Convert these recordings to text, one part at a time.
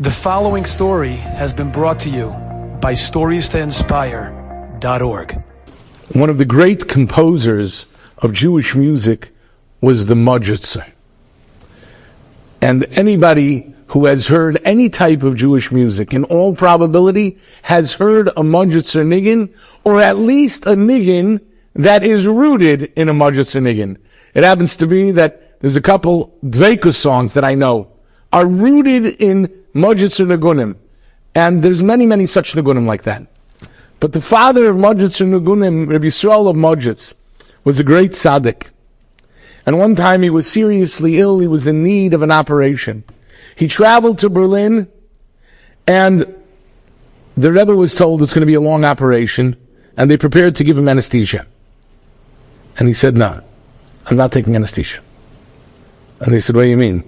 The following story has been brought to you by StoriesToInspire.org. One of the great composers of Jewish music was the Modzitzer. And anybody who has heard any type of Jewish music, in all probability, has heard a Modzitzer niggin, or at least a niggin that is rooted in a Modzitzer niggin. It happens to be that there's a couple Dveikus songs that I know are rooted in Modzitzer Nagunim. And there's many such Nagunim like that. But the father of Modzitzer Nagunim, Rabbi Yisrael of Modzitz, was a great tzaddik. And one time he was seriously ill, he was in need of an operation. He traveled to Berlin, and the Rebbe was told it's going to be a long operation, and they prepared to give him anesthesia. And he said, no, I'm not taking anesthesia. And they said, what do you mean?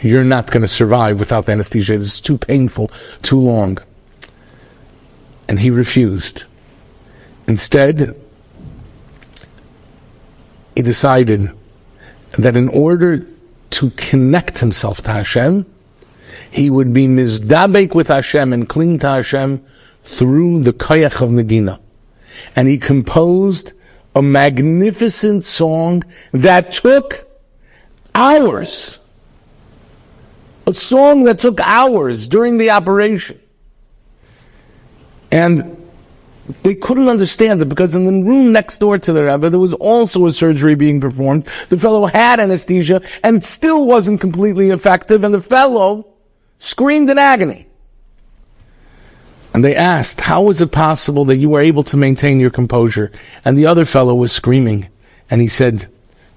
You're not going to survive without the anesthesia. It's too painful, too long. And he refused. Instead, he decided that in order to connect himself to Hashem, he would be mizdabek with Hashem and cling to Hashem through the koyach of Negina. And he composed a magnificent song that took hours. A song that took hours during the operation. And they couldn't understand it because in the room next door to the Rebbe, there was also a surgery being performed. The fellow had anesthesia and still wasn't completely effective, and the fellow screamed in agony. And they asked, how is it possible that you were able to maintain your composure? And the other fellow was screaming. And he said,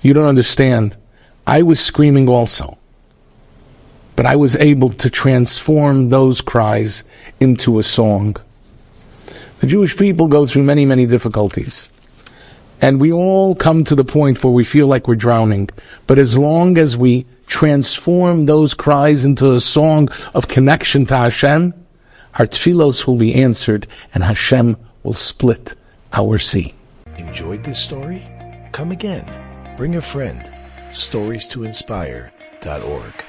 you don't understand. I was screaming also. But I was able to transform those cries into a song. The Jewish people go through many difficulties. And we all come to the point where we feel like we're drowning. But as long as we transform those cries into a song of connection to Hashem, our tefillos will be answered and Hashem will split our sea. Enjoyed this story? Come again. Bring a friend. StoriesToInspire.org